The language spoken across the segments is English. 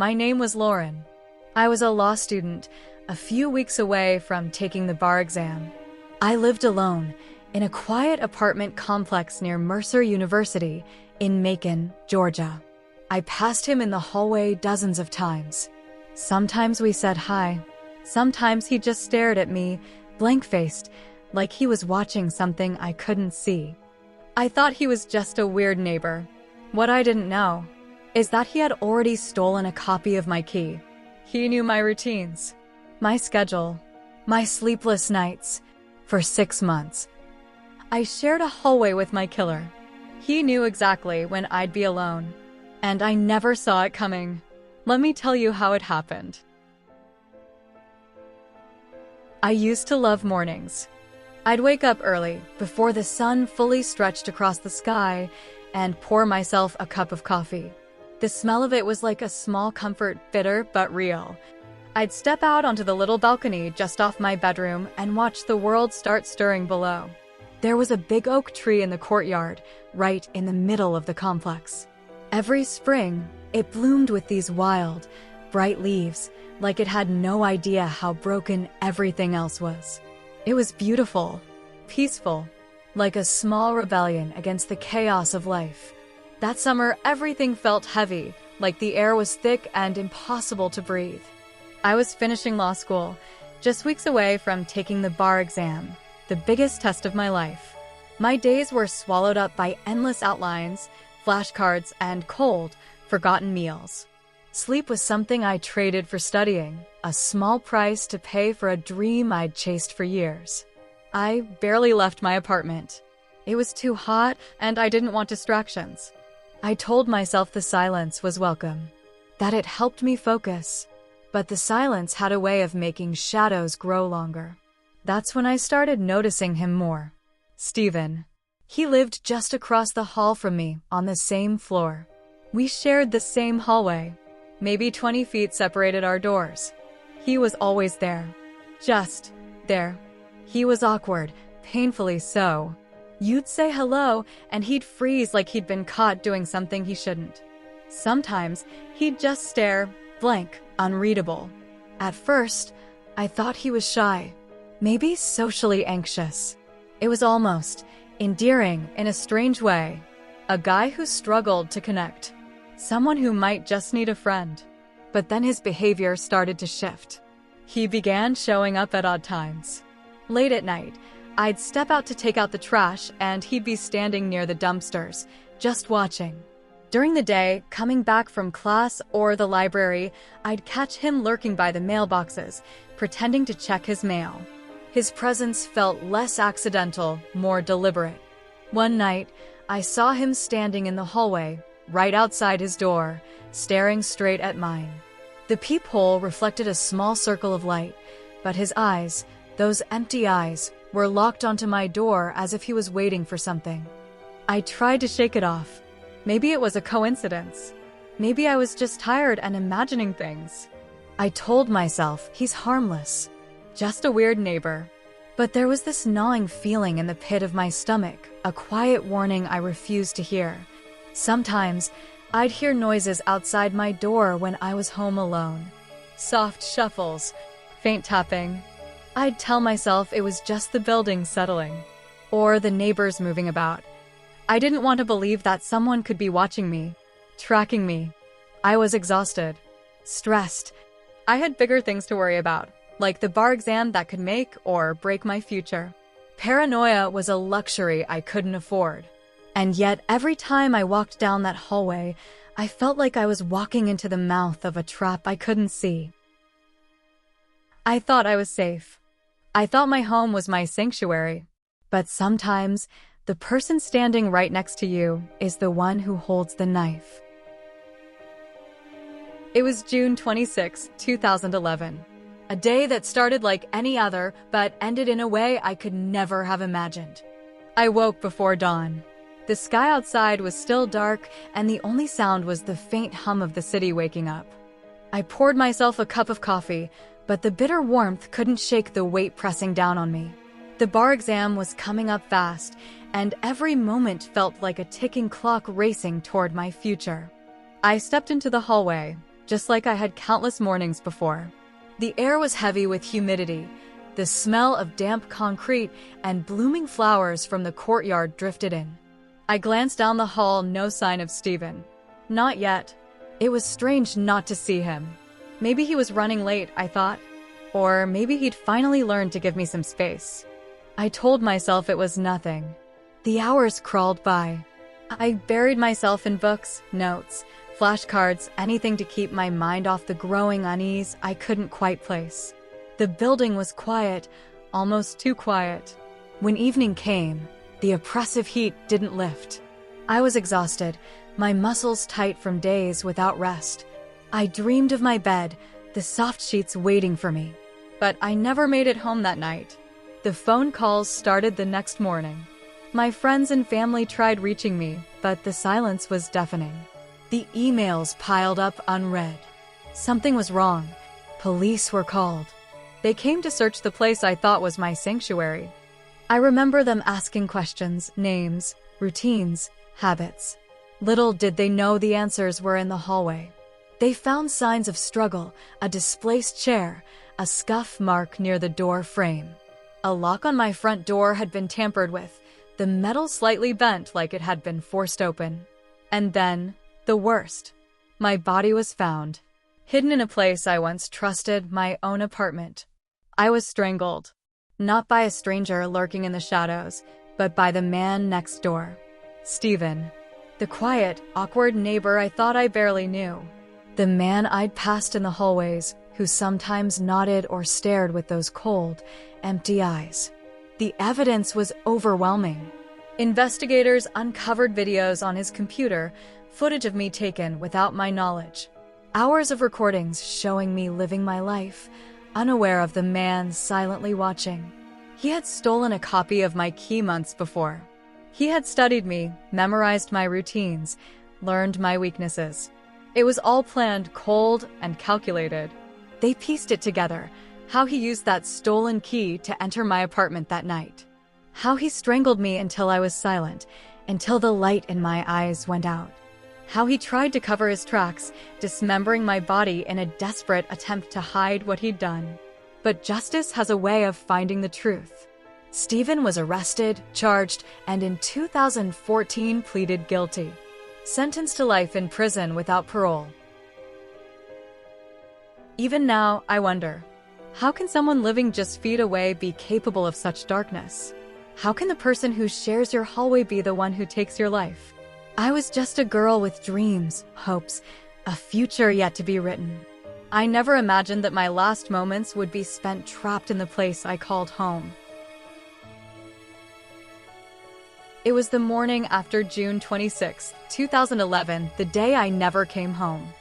My name was Lauren. I was a law student, a few weeks away from taking the bar exam. I lived alone in a quiet apartment complex near Mercer University in Macon, Georgia. I passed him in the hallway dozens of times. Sometimes we said hi. Sometimes he just stared at me, blank-faced, like he was watching something I couldn't see. I thought he was just a weird neighbor. What I didn't know is that he had already stolen a copy of my key. He knew my routines, my schedule, my sleepless nights for 6 months. I shared a hallway with my killer. He knew exactly when I'd be alone, and I never saw it coming. Let me tell you how it happened. I used to love mornings. I'd wake up early, before the sun fully stretched across the sky, and pour myself a cup of coffee. The smell of it was like a small comfort, bitter but real. I'd step out onto the little balcony just off my bedroom and watch the world start stirring below. There was a big oak tree in the courtyard, right in the middle of the complex. Every spring, it bloomed with these wild, bright leaves, like it had no idea how broken everything else was. It was beautiful, peaceful, like a small rebellion against the chaos of life. That summer, everything felt heavy, like the air was thick and impossible to breathe. I was finishing law school, just weeks away from taking the bar exam, the biggest test of my life. My days were swallowed up by endless outlines, flashcards, and cold, forgotten meals. Sleep was something I traded for studying, a small price to pay for a dream I'd chased for years. I barely left my apartment. It was too hot, and I didn't want distractions. I told myself the silence was welcome, that it helped me focus. But the silence had a way of making shadows grow longer. That's when I started noticing him more. Steven. He lived just across the hall from me, on the same floor. We shared the same hallway. Maybe 20 feet separated our doors. He was always there. Just there. He was awkward, painfully so. You'd say hello, and he'd freeze like he'd been caught doing something he shouldn't. Sometimes, he'd just stare, blank, unreadable. At first, I thought he was shy, maybe socially anxious. It was almost endearing in a strange way. A guy who struggled to connect. Someone who might just need a friend. But then his behavior started to shift. He began showing up at odd times. Late at night, I'd step out to take out the trash and he'd be standing near the dumpsters, just watching. During the day, coming back from class or the library, I'd catch him lurking by the mailboxes, pretending to check his mail. His presence felt less accidental, more deliberate. One night, I saw him standing in the hallway, right outside his door, staring straight at mine. The peephole reflected a small circle of light, but his eyes, those empty eyes, were locked onto my door as if he was waiting for something. I tried to shake it off. Maybe it was a coincidence. Maybe I was just tired and imagining things. I told myself he's harmless, just a weird neighbor. But there was this gnawing feeling in the pit of my stomach, a quiet warning I refused to hear. Sometimes, I'd hear noises outside my door when I was home alone. Soft shuffles, faint tapping. I'd tell myself it was just the building settling, or the neighbors moving about. I didn't want to believe that someone could be watching me, tracking me. I was exhausted, stressed. I had bigger things to worry about, like the bar exam that could make or break my future. Paranoia was a luxury I couldn't afford. And yet, every time I walked down that hallway, I felt like I was walking into the mouth of a trap I couldn't see. I thought I was safe. I thought my home was my sanctuary. But sometimes, the person standing right next to you is the one who holds the knife. It was June 26, 2011. A day that started like any other, but ended in a way I could never have imagined. I woke before dawn. The sky outside was still dark, and the only sound was the faint hum of the city waking up. I poured myself a cup of coffee, but the bitter warmth couldn't shake the weight pressing down on me. The bar exam was coming up fast, and every moment felt like a ticking clock racing toward my future. I stepped into the hallway, just like I had countless mornings before. The air was heavy with humidity. The smell of damp concrete and blooming flowers from the courtyard drifted in. I glanced down the hall, no sign of Stephen. Not yet. It was strange not to see him. Maybe he was running late, I thought. Or maybe he'd finally learned to give me some space. I told myself it was nothing. The hours crawled by. I buried myself in books, notes, flashcards, anything to keep my mind off the growing unease I couldn't quite place. The building was quiet, almost too quiet. When evening came, the oppressive heat didn't lift. I was exhausted, my muscles tight from days without rest. I dreamed of my bed, the soft sheets waiting for me. But I never made it home that night. The phone calls started the next morning. My friends and family tried reaching me, but the silence was deafening. The emails piled up unread. Something was wrong. Police were called. They came to search the place I thought was my sanctuary. I remember them asking questions, names, routines, habits. Little did they know the answers were in the hallway. They found signs of struggle, a displaced chair, a scuff mark near the door frame. A lock on my front door had been tampered with, the metal slightly bent like it had been forced open. And then, the worst. My body was found, hidden in a place I once trusted, my own apartment. I was strangled. Not by a stranger lurking in the shadows, but by the man next door. Stephen. The quiet, awkward neighbor I thought I barely knew. The man I'd passed in the hallways, who sometimes nodded or stared with those cold, empty eyes. The evidence was overwhelming. Investigators uncovered videos on his computer, footage of me taken without my knowledge. Hours of recordings showing me living my life, unaware of the man silently watching. He had stolen a copy of my key months before. He had studied me, memorized my routines, learned my weaknesses. It was all planned, cold, and calculated. They pieced it together, how he used that stolen key to enter my apartment that night. How he strangled me until I was silent, until the light in my eyes went out. How he tried to cover his tracks, dismembering my body in a desperate attempt to hide what he'd done. But justice has a way of finding the truth. Stephen was arrested, charged, and in 2014 pleaded guilty. Sentenced to life in prison without parole. Even now, I wonder, how can someone living just feet away be capable of such darkness? How can the person who shares your hallway be the one who takes your life? I was just a girl with dreams, hopes, a future yet to be written. I never imagined that my last moments would be spent trapped in the place I called home. It was the morning after June 26, 2011, the day I never came home.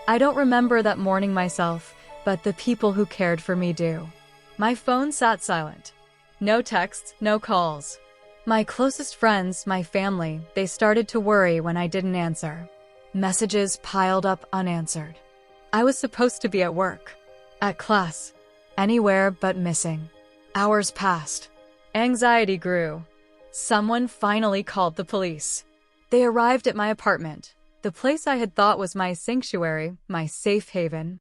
I don't remember that morning myself, but the people who cared for me do. My phone sat silent. No texts, no calls. My closest friends, my family, they started to worry when I didn't answer. Messages piled up unanswered. I was supposed to be at work, at class, anywhere but missing. Hours passed. Anxiety grew. Someone finally called the police. They arrived at my apartment, the place I had thought was my sanctuary, my safe haven.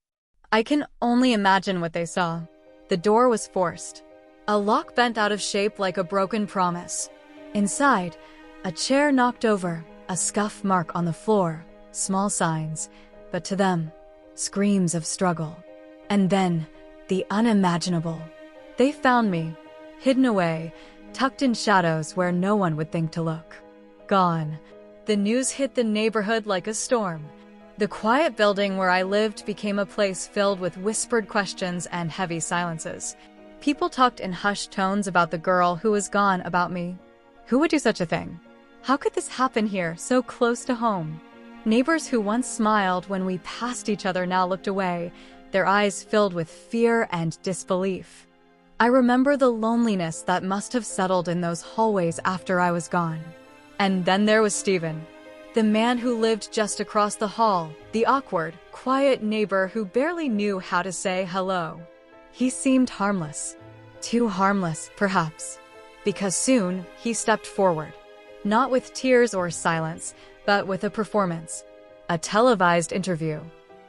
I can only imagine what they saw. The door was forced. A lock bent out of shape like a broken promise. Inside, a chair knocked over, a scuff mark on the floor, small signs, but to them, screams of struggle. And then, the unimaginable. They found me, hidden away, tucked in shadows where no one would think to look. Gone. The news hit the neighborhood like a storm. The quiet building where I lived became a place filled with whispered questions and heavy silences. People talked in hushed tones about the girl who was gone, about me. Who would do such a thing? How could this happen here, so close to home? Neighbors who once smiled when we passed each other now looked away, their eyes filled with fear and disbelief. I remember the loneliness that must have settled in those hallways after I was gone. And then there was Stephen, the man who lived just across the hall, the awkward, quiet neighbor who barely knew how to say hello. He seemed harmless. Too harmless, perhaps. Because soon, he stepped forward. Not with tears or silence, but with a performance. A televised interview.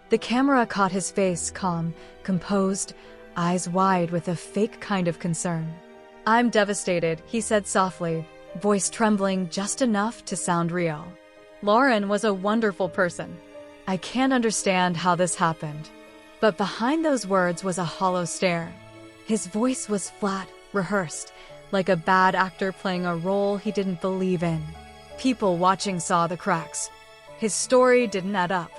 The camera caught his face, calm, composed, eyes wide with a fake kind of concern. "I'm devastated," he said softly, voice trembling just enough to sound real. "Lauren was a wonderful person. I can't understand how this happened." But behind those words was a hollow stare. His voice was flat, rehearsed, like a bad actor playing a role he didn't believe in. People watching saw the cracks. His story didn't add up.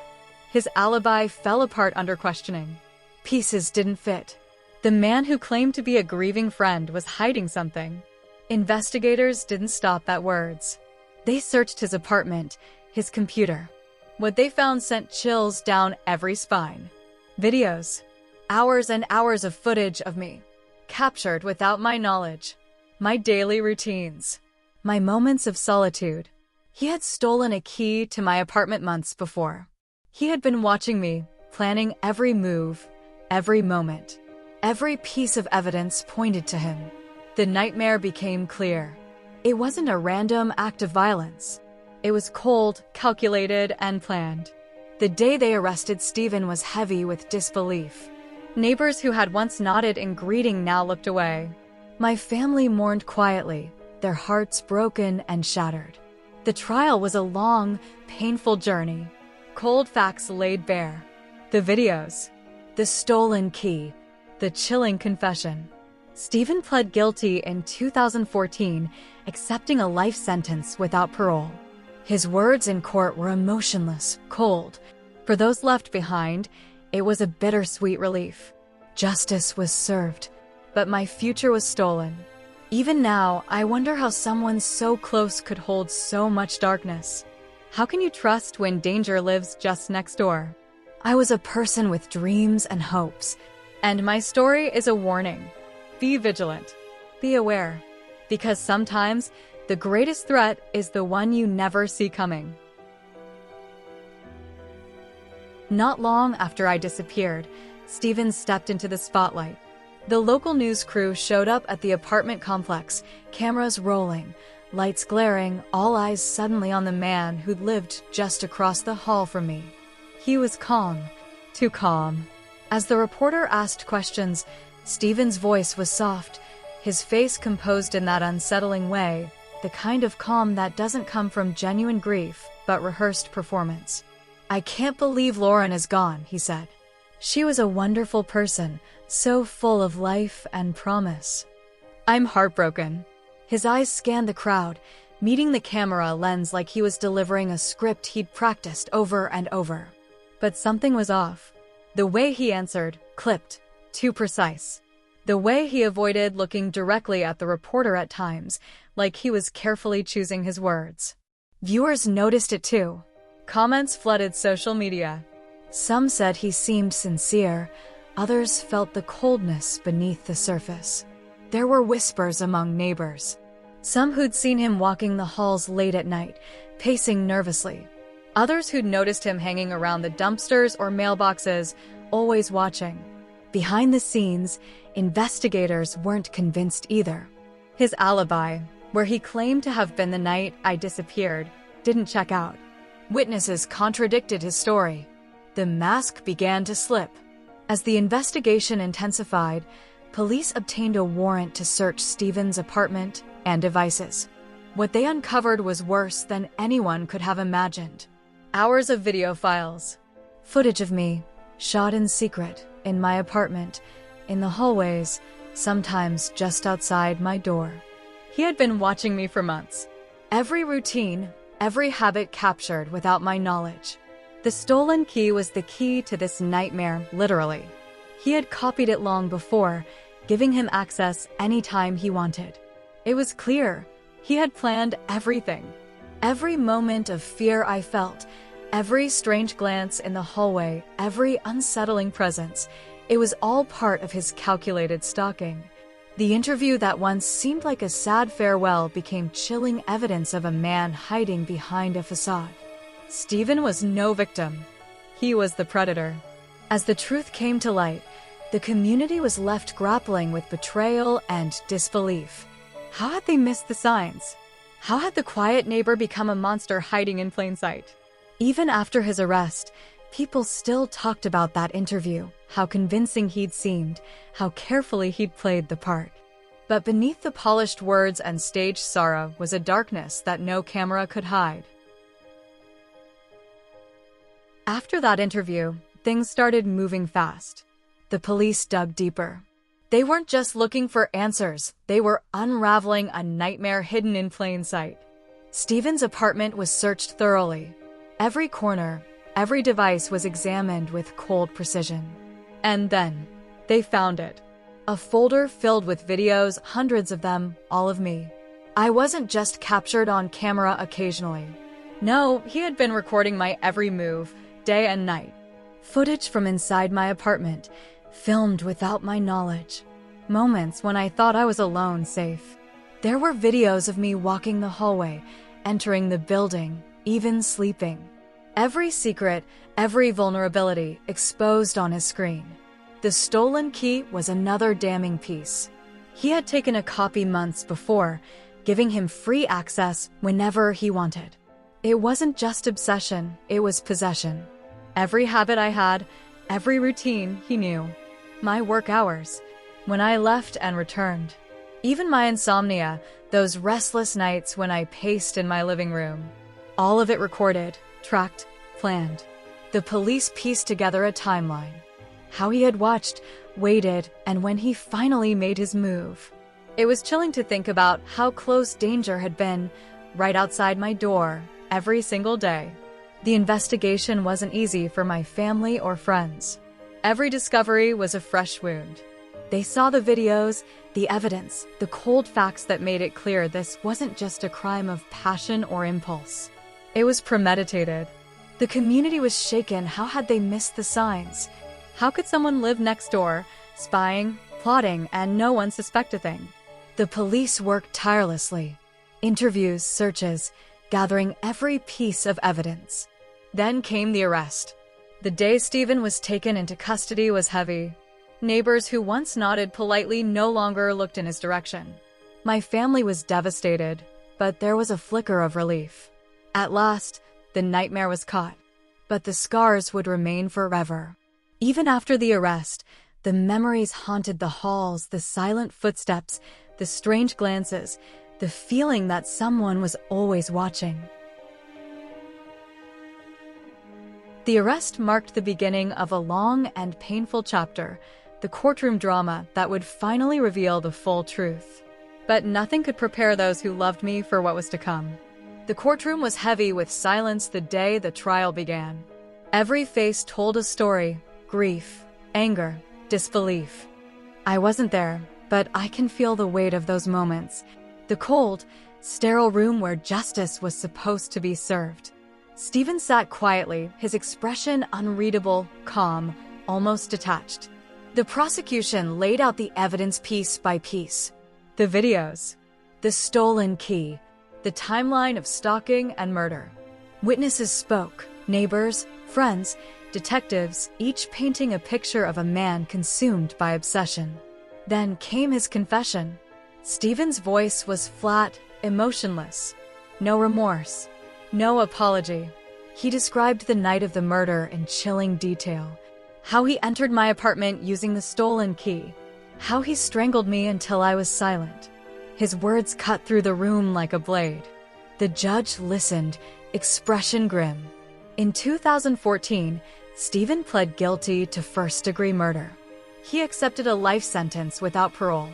His alibi fell apart under questioning. Pieces didn't fit. The man who claimed to be a grieving friend was hiding something. Investigators didn't stop at words. They searched his apartment, his computer. What they found sent chills down every spine. Videos. Hours and hours of footage of me. Captured without my knowledge. My daily routines. My moments of solitude. He had stolen a key to my apartment months before. He had been watching me, planning every move, every moment. Every piece of evidence pointed to him. The nightmare became clear. It wasn't a random act of violence. It was cold, calculated, and planned. The day they arrested Stephen was heavy with disbelief. Neighbors who had once nodded in greeting now looked away. My family mourned quietly, their hearts broken and shattered. The trial was a long, painful journey. Cold facts laid bare. The videos. The stolen key. The chilling confession. Stephen pled guilty in 2014, accepting a life sentence without parole. His words in court were emotionless, cold. For those left behind, it was a bittersweet relief. Justice was served, but my future was stolen. Even now, I wonder how someone so close could hold so much darkness. How can you trust when danger lives just next door? I was a person with dreams and hopes, and my story is a warning. Be vigilant. Be aware. Because sometimes, the greatest threat is the one you never see coming. Not long after I disappeared, Stephen stepped into the spotlight. The local news crew showed up at the apartment complex, cameras rolling, lights glaring, all eyes suddenly on the man who'd lived just across the hall from me. He was calm, too calm. As the reporter asked questions, Stephen's voice was soft, his face composed in that unsettling way, the kind of calm that doesn't come from genuine grief, but rehearsed performance. "I can't believe Lauren is gone," he said. "She was a wonderful person, so full of life and promise." "I'm heartbroken." His eyes scanned the crowd, meeting the camera lens like he was delivering a script he'd practiced over and over. But something was off. The way he answered, clipped, too precise. The way he avoided looking directly at the reporter at times, like he was carefully choosing his words. Viewers noticed it too. Comments flooded social media. Some said he seemed sincere, others felt the coldness beneath the surface. There were whispers among neighbors. Some who'd seen him walking the halls late at night, pacing nervously. Others who'd noticed him hanging around the dumpsters or mailboxes, always watching. Behind the scenes, investigators weren't convinced either. His alibi, where he claimed to have been the night I disappeared, didn't check out. Witnesses contradicted his story. The mask began to slip. As the investigation intensified, police obtained a warrant to search Stephen's apartment and devices. What they uncovered was worse than anyone could have imagined. Hours of video files. Footage of me, shot in secret, in my apartment, in the hallways, sometimes just outside my door. He had been watching me for months. Every routine, every habit captured without my knowledge. The stolen key was the key to this nightmare, literally. He had copied it long before, giving him access anytime he wanted. It was clear. He had planned everything. Every moment of fear I felt, every strange glance in the hallway, every unsettling presence, it was all part of his calculated stalking. The interview that once seemed like a sad farewell became chilling evidence of a man hiding behind a facade. Stephen was no victim. He was the predator. As the truth came to light, the community was left grappling with betrayal and disbelief. How had they missed the signs? How had the quiet neighbor become a monster hiding in plain sight? Even after his arrest, People still talked about that interview, how convincing he'd seemed, how carefully he'd played the part. But beneath the polished words and staged sorrow was a darkness that no camera could hide. After that interview, things started moving fast. The police dug deeper. They weren't just looking for answers, they were unraveling a nightmare hidden in plain sight. Stephen's apartment was searched thoroughly. Every corner, every device was examined with cold precision. And then, they found it. A folder filled with videos, hundreds of them, all of me. I wasn't just captured on camera occasionally. No, he had been recording my every move, day and night. Footage from inside my apartment, filmed without my knowledge. Moments when I thought I was alone, safe. There were videos of me walking the hallway, entering the building, even sleeping. Every secret, every vulnerability exposed on his screen. The stolen key was another damning piece. He had taken a copy months before, giving him free access whenever he wanted. It wasn't just obsession, it was possession. Every habit I had, every routine he knew. My work hours, when I left and returned. Even my insomnia, those restless nights when I paced in my living room. All of it recorded, tracked, planned. The police pieced together a timeline. How he had watched, waited, and when he finally made his move. It was chilling to think about how close danger had been, right outside my door, every single day. The investigation wasn't easy for my family or friends. Every discovery was a fresh wound. They saw the videos, the evidence, the cold facts that made it clear this wasn't just a crime of passion or impulse. It was premeditated. The community was shaken. How had they missed the signs? How could someone live next door, spying, plotting, and no one suspect a thing? The police worked tirelessly. Interviews, searches, gathering every piece of evidence. Then came the arrest. The day Stephen was taken into custody was heavy. Neighbors who once nodded politely no longer looked in his direction. My family was devastated, but there was a flicker of relief. At last, the nightmare was caught, but the scars would remain forever. Even after the arrest, the memories haunted the halls, the silent footsteps, the strange glances, the feeling that someone was always watching. The arrest marked the beginning of a long and painful chapter, the courtroom drama that would finally reveal the full truth. But nothing could prepare those who loved me for what was to come. The courtroom was heavy with silence the day the trial began. Every face told a story, grief, anger, disbelief. I wasn't there, but I can feel the weight of those moments. The cold, sterile room where justice was supposed to be served. Stephen sat quietly, his expression unreadable, calm, almost detached. The prosecution laid out the evidence piece by piece. The videos, the stolen key, the timeline of stalking and murder. Witnesses spoke, neighbors, friends, detectives, each painting a picture of a man consumed by obsession. Then came his confession. Stephen's voice was flat, emotionless. No remorse, no apology. He described the night of the murder in chilling detail. How he entered my apartment using the stolen key. How he strangled me until I was silent. His words cut through the room like a blade. The judge listened, expression grim. In 2014, Stephen pled guilty to first-degree murder. He accepted a life sentence without parole.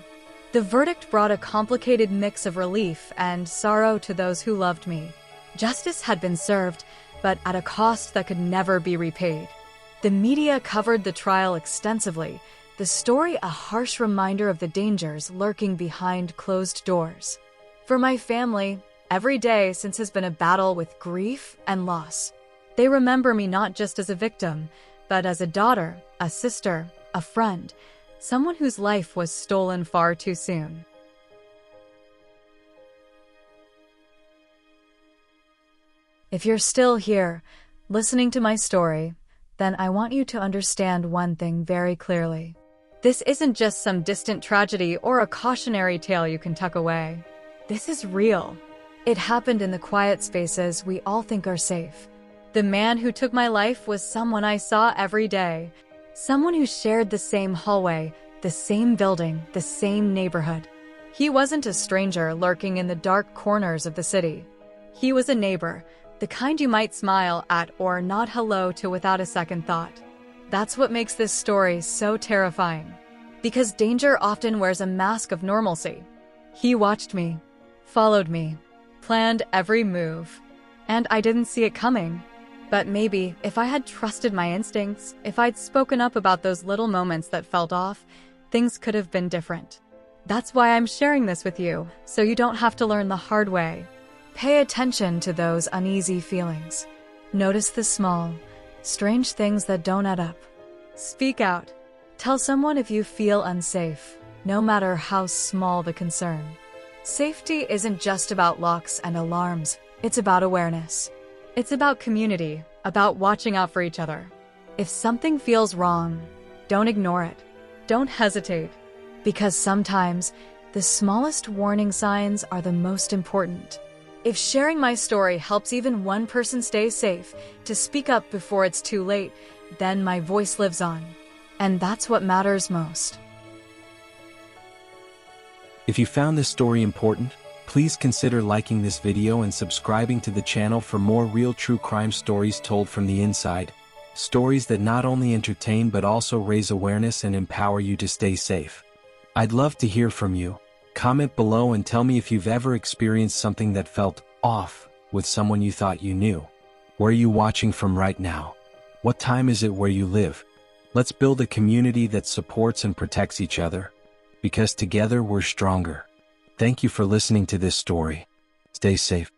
The verdict brought a complicated mix of relief and sorrow to those who loved me. Justice had been served, but at a cost that could never be repaid. The media covered the trial extensively, the story a harsh reminder of the dangers lurking behind closed doors. For my family, every day since has been a battle with grief and loss. They remember me not just as a victim, but as a daughter, a sister, a friend, someone whose life was stolen far too soon. If you're still here, listening to my story, then I want you to understand one thing very clearly. This isn't just some distant tragedy or a cautionary tale you can tuck away. This is real. It happened in the quiet spaces we all think are safe. The man who took my life was someone I saw every day. Someone who shared the same hallway, the same building, the same neighborhood. He wasn't a stranger lurking in the dark corners of the city. He was a neighbor, the kind you might smile at or nod hello to without a second thought. That's what makes this story so terrifying. Because danger often wears a mask of normalcy. He watched me, followed me, planned every move, and I didn't see it coming. But maybe if I had trusted my instincts, if I'd spoken up about those little moments that felt off, things could have been different. That's why I'm sharing this with you, so you don't have to learn the hard way. Pay attention to those uneasy feelings. Notice the small, strange things that don't add up. Speak out. Tell someone if you feel unsafe, no matter how small the concern. Safety isn't just about locks and alarms, it's about awareness. It's about community, about watching out for each other. If something feels wrong, don't ignore it. Don't hesitate. Because sometimes, the smallest warning signs are the most important. If sharing my story helps even one person stay safe, to speak up before it's too late, then my voice lives on. And that's what matters most. If you found this story important, please consider liking this video and subscribing to the channel for more real true crime stories told from the inside. Stories that not only entertain but also raise awareness and empower you to stay safe. I'd love to hear from you. Comment below and tell me if you've ever experienced something that felt off with someone you thought you knew. Where are you watching from right now? What time is it where you live? Let's build a community that supports and protects each other. Because together we're stronger. Thank you for listening to this story. Stay safe.